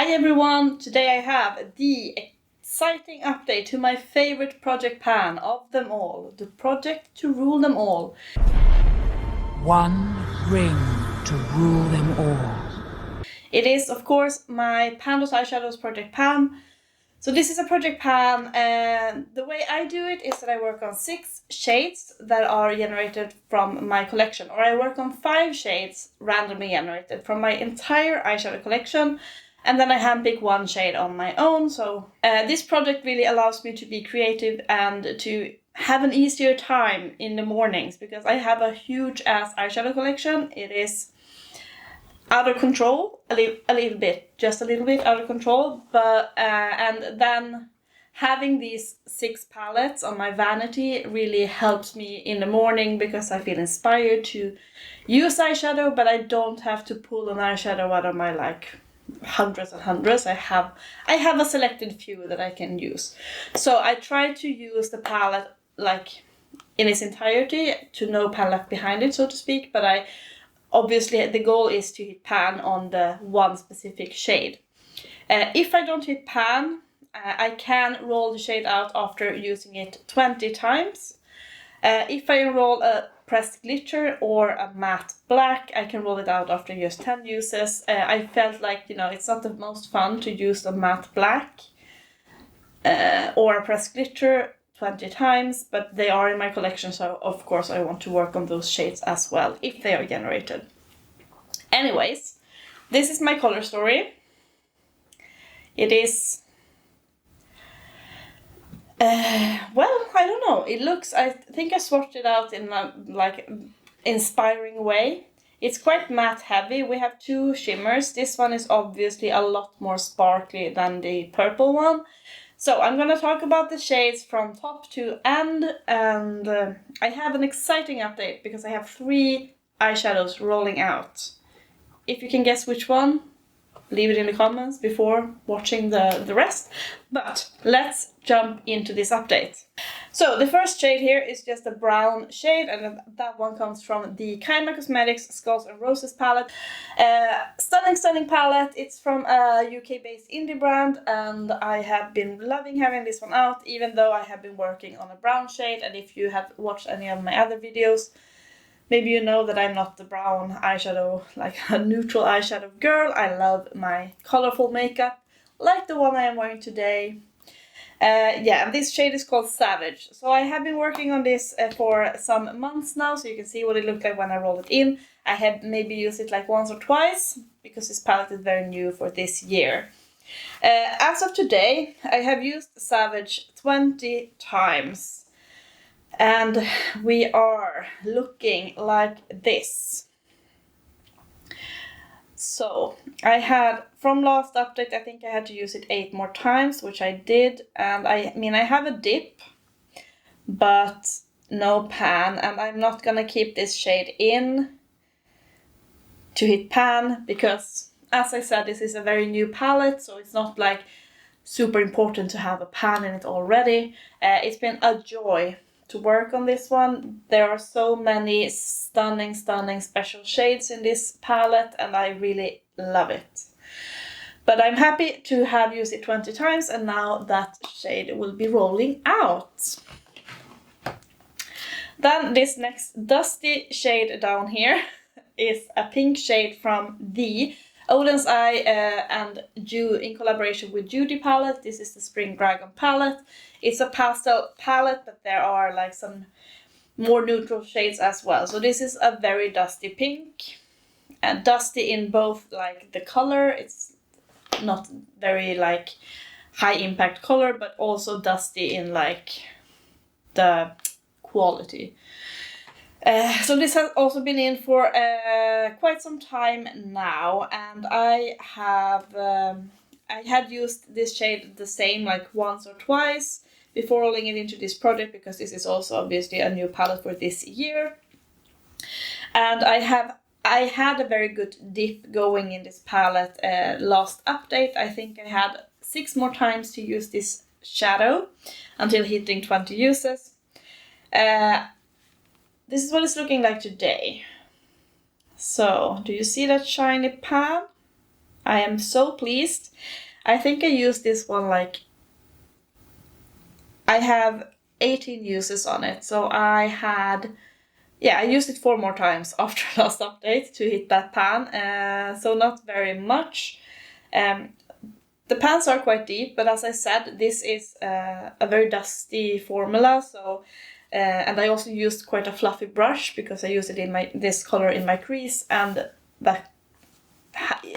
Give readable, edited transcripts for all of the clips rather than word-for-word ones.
Hi everyone! Today I have the exciting update to my favorite project pan of them all. The project to rule them all. One ring to rule them all. It is of course my THOSE Eyeshadows project pan. So this is a project pan and the way I do it is that I work on 6 shades that are generated from my collection. Or I work on 5 shades randomly generated from my entire eyeshadow collection. And then I handpick 1 shade on my own. So this project really allows me to be creative and to have an easier time in the mornings because I have a huge ass eyeshadow collection. It is out of control, a little bit, just a little bit out of control. But and then having these 6 palettes on my vanity really helps me in the morning because I feel inspired to use eyeshadow, but I don't have to pull an eyeshadow out of my hundreds and hundreds. I have a selected few that I can use. So I try to use the palette in its entirety, to no pan left behind it, so to speak, but obviously the goal is to hit pan on the one specific shade. If I don't hit pan, I can roll the shade out after using it 20 times. If I roll a pressed glitter or a matte black, I can roll it out after just 10 uses. I felt like, it's not the most fun to use a matte black or a pressed glitter 20 times, but they are in my collection, so of course I want to work on those shades as well, if they are generated. Anyways, this is my color story. It is... well, I don't know. It looks, I think I swatched it out in a inspiring way. It's quite matte heavy. We have 2 shimmers. This one is obviously a lot more sparkly than the purple one. So I'm gonna talk about the shades from top to end, and I have an exciting update because I have 3 eyeshadows rolling out. If you can guess which one, leave it in the comments before watching the rest. But let's jump into this update. So the first shade here is just a brown shade, and that one comes from the Kaima Cosmetics Skullz and Roses palette. Stunning palette. It's from a UK-based indie brand, and I have been loving having this one out, even though I have been working on a brown shade. And if you have watched any of my other videos, maybe you know that I'm not the brown eyeshadow, like a neutral eyeshadow girl. I love my colorful makeup, like the one I am wearing today. And this shade is called Savage. So I have been working on this for some months now, so you can see what it looked like when I rolled it in. I have maybe used it once or twice, because this palette is very new for this year. As of today, I have used Savage 20 times. And we are looking like this. So I had, from last update, I think I had to use it 8 more times, which I did. And I have a dip, but no pan. And I'm not gonna keep this shade in to hit pan because, as I said, this is a very new palette, so it's not super important to have a pan in it already. It's been a joy to work on this one. There are so many stunning special shades in this palette, and I really love it. But I'm happy to have used it 20 times, and now that shade will be rolling out. Then this next dusty shade down here is a pink shade from the Oden's Eye and in collaboration with JUDY palette. This is the Spring Dragon palette. It's a pastel palette, but there are some more neutral shades as well. So this is a very dusty pink, and dusty in both the color. It's not very high impact color, but also dusty in the quality. So this has also been in for quite some time now, and I had used this shade the same once or twice before rolling it into this project, because this is also obviously a new palette for this year. And I had a very good dip going in this palette last update. I think I had 6 more times to use this shadow until hitting 20 uses. This is what it's looking like today. So, do you see that shiny pan? I am so pleased. I think I used this one like... I have 18 uses on it, so I had... Yeah, I used it 4 more times after last update to hit that pan, so not very much. The pans are quite deep, but as I said, this is a very dusty formula, so... and I also used quite a fluffy brush because I used it in this color in my crease, and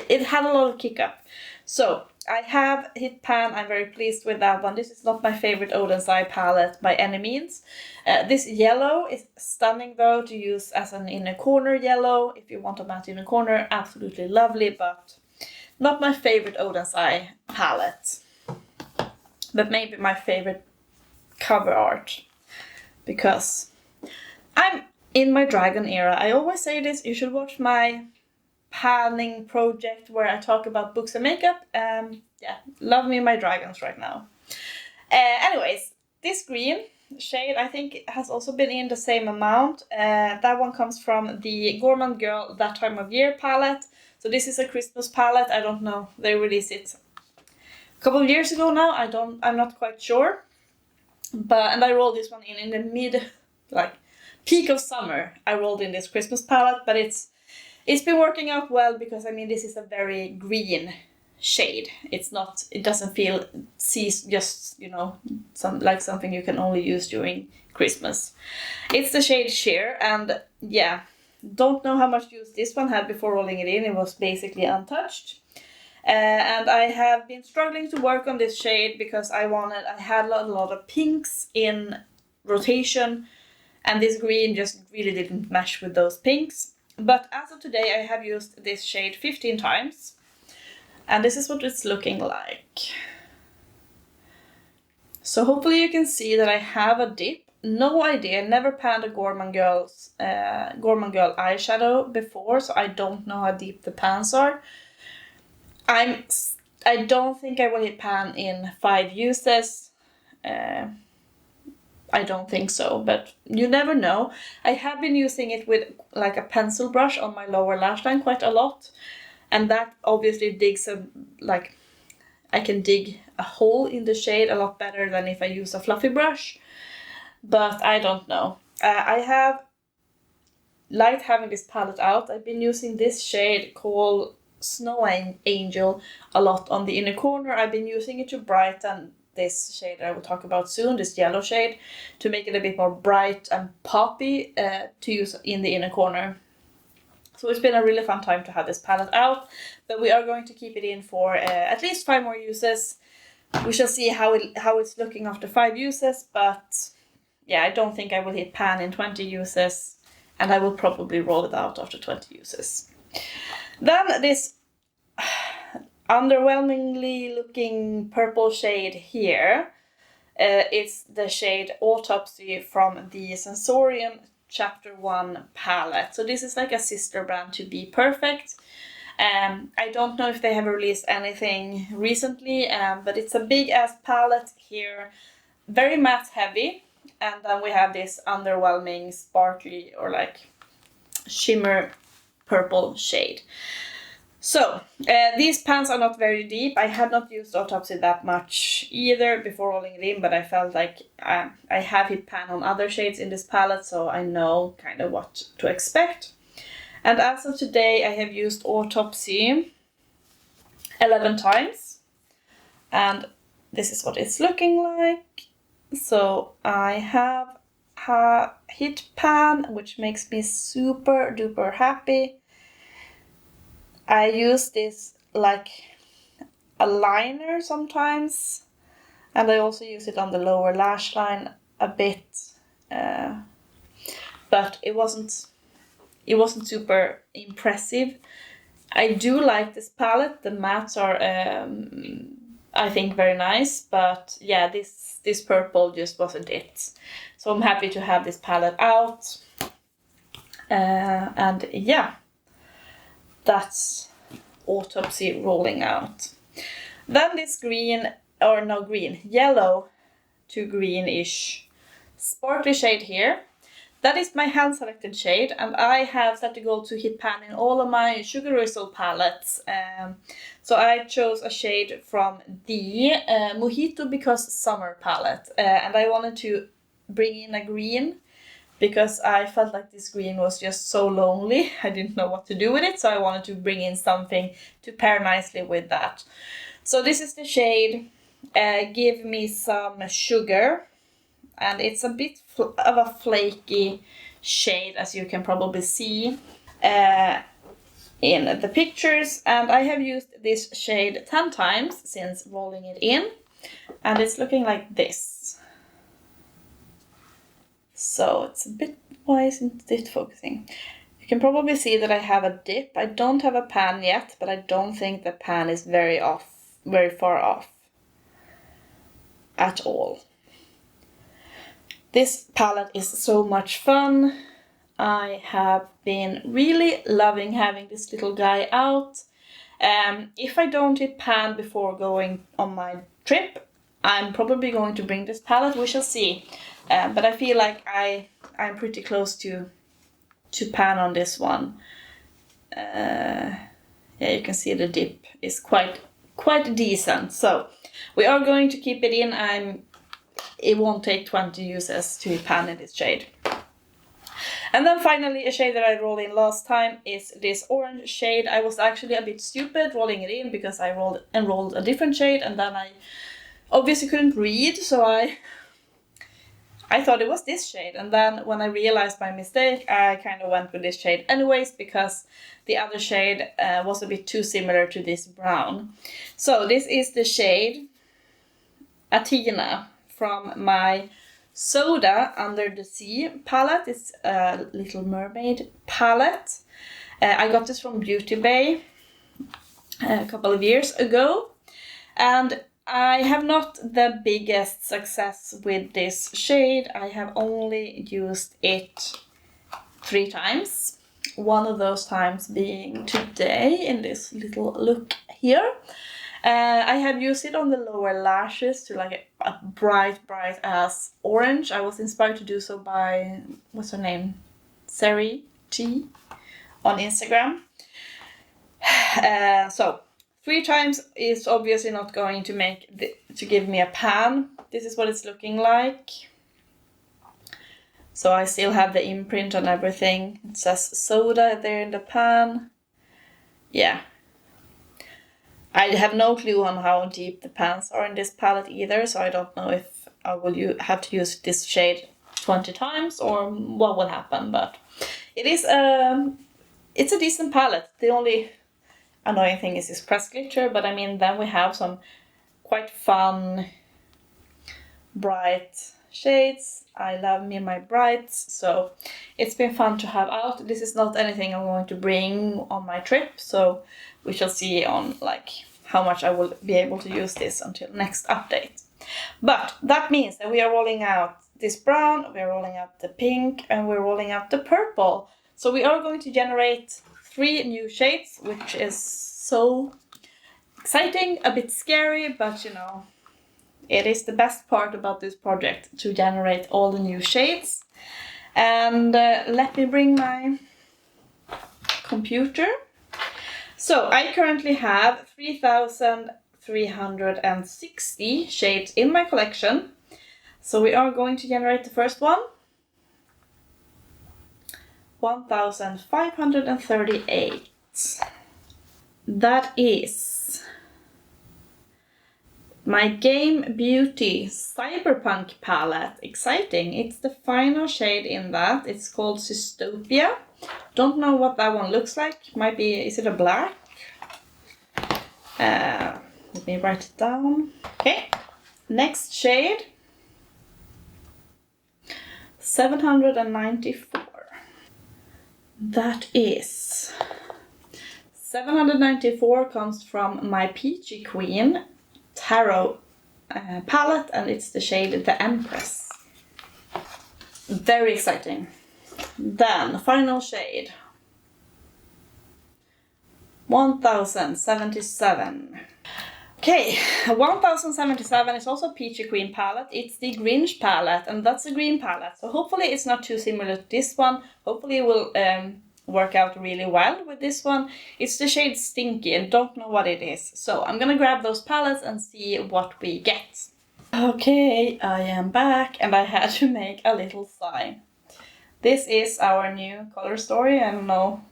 it had a lot of kick up. So I have hit pan. I'm very pleased with that one. This is not my favorite Oden's Eye palette by any means. This yellow is stunning though to use as an inner corner yellow. If you want a matte inner corner, absolutely lovely, but not my favorite Oden's Eye palette. But maybe my favorite cover art. Because I'm in my dragon era. I always say this, you should watch my panning project where I talk about books and makeup. Yeah, love me my dragons right now. Anyways, this green shade I think has also been in the same amount. That one comes from the Gourmande Girl That Time of Year palette. So this is a Christmas palette. I don't know, they released it a couple of years ago now. I'm not quite sure. And I rolled this one in the mid, like, peak of summer. I rolled in this Christmas palette, but it's been working out well because, I mean, this is a very green shade. It doesn't feel just, you know, something you can only use during Christmas. It's the shade Sheer, and yeah, don't know how much use this one had before rolling it in. It was basically untouched. And I have been struggling to work on this shade because I had a lot of pinks in rotation, and this green just really didn't mesh with those pinks. But as of today, I have used this shade 15 times, and this is what it's looking like. So hopefully you can see that I have a dip. No idea, never panned a Gourmande Girl eyeshadow before, so I don't know how deep the pans are. I don't think I will hit pan in 5 uses. I don't think so, but you never know. I have been using it with like a pencil brush on my lower lash line quite a lot, and that obviously digs I can dig a hole in the shade a lot better than if I use a fluffy brush. But I don't know. I have liked having this palette out. I've been using this shade called Snow Angel a lot on the inner corner. I've been using it to brighten this shade I will talk about soon, this yellow shade, to make it a bit more bright and poppy to use in the inner corner. So it's been a really fun time to have this palette out, but we are going to keep it in for at least 5 more uses. We shall see how it's looking after 5 uses, but yeah, I don't think I will hit pan in 20 uses, and I will probably roll it out after 20 uses. Then this underwhelmingly looking purple shade here. It's the shade Autopsy from the Sensorium Chapter 1 palette. So this is like a sister brand to Be Perfect. I don't know if they have released anything recently, but it's a big ass palette here. Very matte heavy. And then we have this underwhelming sparkly or like shimmer purple shade. So, these pans are not very deep. I had not used Autopsy that much either before rolling it in, but I felt like I have hit pan on other shades in this palette, so I know kind of what to expect. And as of today, I have used Autopsy 11 times. And this is what it's looking like. So, I have hit pan, which makes me super duper happy. I use this like a liner sometimes, and I also use it on the lower lash line a bit, but it wasn't super impressive. I do like this palette. The mattes are I think very nice, but yeah, this purple just wasn't it. So I'm happy to have this palette out, and yeah. That's Autopsy rolling out. Then this yellow to greenish sparkly shade here. that is my hand selected shade, and I have set the goal to hit pan in all of my Sugar Drizzle palettes. So I chose a shade from the Mojito Because Summer palette, and I wanted to bring in a green because I felt like this green was just so lonely. I didn't know what to do with it, so I wanted to bring in something to pair nicely with that. So this is the shade Give Me Some Sugar, and it's a bit of a flaky shade, as you can probably see in the pictures, and I have used this shade 10 times since rolling it in, and it's looking like this. So it's a bit, why isn't it focusing? You can probably see that I have a dip. I don't have a pan yet, but I don't think the pan is very far off at all. This palette is so much fun. I have been really loving having this little guy out. If I don't hit pan before going on my trip, I'm probably going to bring this palette. We shall see. But I feel like I'm pretty close to pan on this one. Yeah, you can see the dip is quite decent. So we are going to keep it in. It won't take 20 uses to hit pan in this shade. And then finally, a shade that I rolled in last time is this orange shade. I was actually a bit stupid rolling it in because I rolled a different shade, and then I obviously couldn't read, so I thought it was this shade, and then when I realized my mistake, I kind of went with this shade anyways because the other shade was a bit too similar to this brown. So this is the shade Athena from my Soda Under the Sea palette. It's a Little Mermaid palette. I got this from Beauty Bay a couple of years ago, and I have not the biggest success with this shade. I have only used it 3 times. One of those times being today in this little look here. I have used it on the lower lashes to like a bright ass orange. I was inspired to do so by, what's her name? Seri T on Instagram. So 3 times is obviously not going to give me a pan. This is what it's looking like. So I still have the imprint on everything. It says Soda there in the pan. Yeah. I have no clue on how deep the pans are in this palette either, so I don't know if I will have to use this shade 20 times or what will happen, but it is it's a decent palette. The only annoying thing is this pressed glitter, but I mean, then we have some quite fun, bright shades. I love me my brights, so it's been fun to have out. This is not anything I'm going to bring on my trip, so we shall see on like how much I will be able to use this until next update. But that means that we are rolling out this brown, we're rolling out the pink, and we're rolling out the purple. So we are going to generate 3 new shades, which is so exciting, a bit scary, but you know, it is the best part about this project, to generate all the new shades. And let me bring my computer. So I currently have 3,360 shades in my collection. So we are going to generate the first one. 1,538. That is my Game Beauty Cyberpunk palette. Exciting. It's the final shade in that. It's called Systopia. Don't know what that one looks like. Might be, is it a black? Let me write it down. Okay. Next shade. 794. That is 794 comes from my Peachy Queen Tarot palette, and it's the shade The Empress. Very exciting. Then final shade 1077. Okay, 1077 is also Peachy Queen palette. It's the Grinch palette, and that's a green palette. So hopefully it's not too similar to this one. Hopefully it will work out really well with this one. It's the shade Stinky and don't know what it is. So I'm gonna grab those palettes and see what we get. Okay, I am back and I had to make a little sign. This is our new color story. I don't know,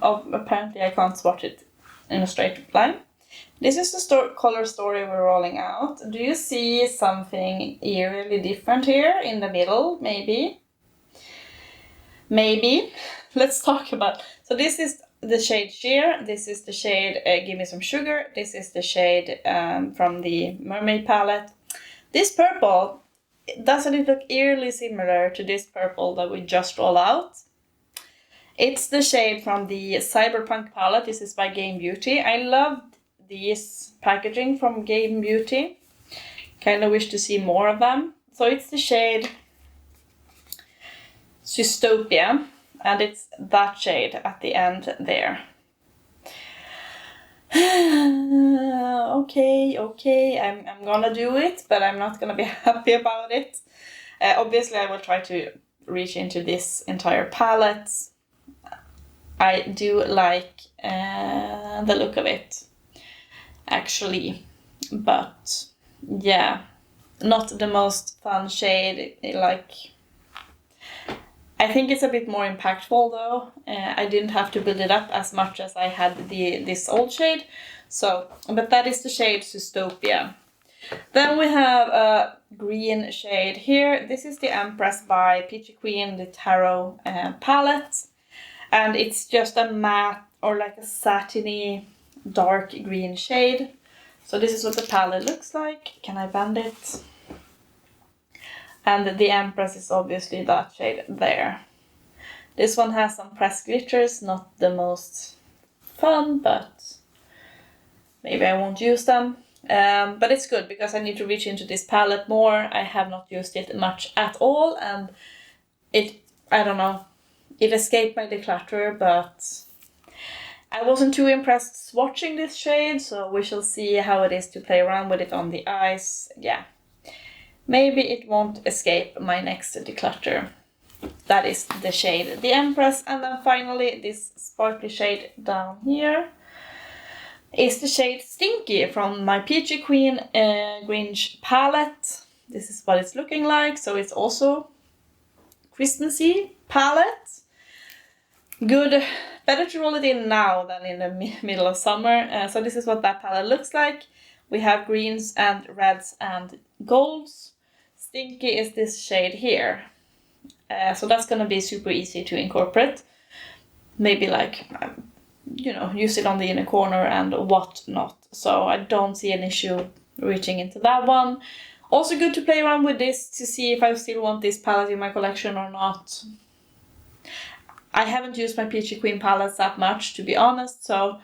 apparently I can't swatch it in a straight line. This is the color story we're rolling out. Do you see something eerily different here in the middle? Maybe. Let's talk about. So this is the shade Sheer. This is the shade Give Me Some Sugar. This is the shade from the Mermaid palette. This purple, doesn't it look eerily similar to this purple that we just rolled out? It's the shade from the Cyberpunk palette. This is by Game Beauty. I loved this packaging from Game Beauty. Kind of wish to see more of them. So it's the shade Systopia, and it's that shade at the end there. Okay, I'm gonna do it, but I'm not gonna be happy about it. Obviously, I will try to reach into this entire palette. I do like the look of it, actually, but yeah, not the most fun shade. I think it's a bit more impactful though. I didn't have to build it up as much as I had this old shade. So, but that is the shade Systopia. Then we have a green shade here. This is the Empress by Peachy Queen, the Tarot palette. And it's just a matte or like a satiny dark green shade. So this is what the palette looks like. Can I bend it? And the Empress is obviously that shade there. This one has some pressed glitters, not the most fun, but maybe I won't use them. But it's good because I need to reach into this palette more. I have not used it much at all, and I don't know, it escaped my declutter, but I wasn't too impressed swatching this shade, so we shall see how it is to play around with it on the eyes. Yeah. Maybe it won't escape my next declutter. That is the shade The Empress. And then finally, this sparkly shade down here is the shade Stinky from my Peachy Queen Grinch palette. This is what it's looking like. So it's also Christmassy palette. Good. Better to roll it in now than in the middle of summer. So this is what that palette looks like. We have greens and reds and golds. Stinky is this shade here. So that's going to be super easy to incorporate. Maybe like, use it on the inner corner and whatnot. So I don't see an issue reaching into that one. Also good to play around with this to see if I still want this palette in my collection or not. I haven't used my Peachy Queen palettes that much, to be honest. So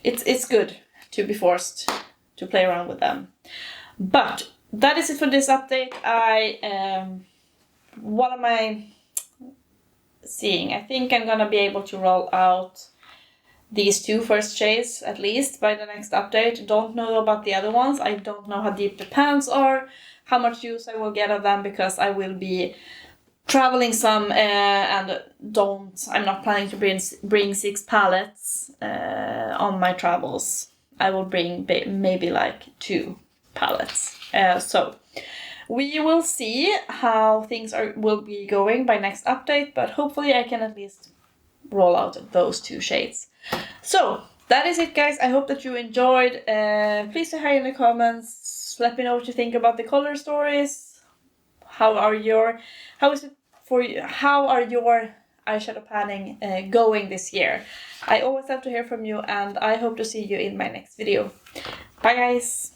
it's good to be forced to play around with them. But that is it for this update. What am I seeing? I think I'm gonna be able to roll out these two first shades at least by the next update. Don't know about the other ones. I don't know how deep the pans are, how much use I will get of them, because I will be traveling some and I'm not planning to bring 6 palettes on my travels. I will bring maybe like 2 palettes. So we will see how things will be going by next update, but hopefully I can at least roll out those 2 shades. So that is it, guys. I hope that you enjoyed. Please say hi in the comments. Let me know what you think about the color stories. How are your eyeshadow panning going this year? I always love to hear from you, and I hope to see you in my next video. Bye, guys.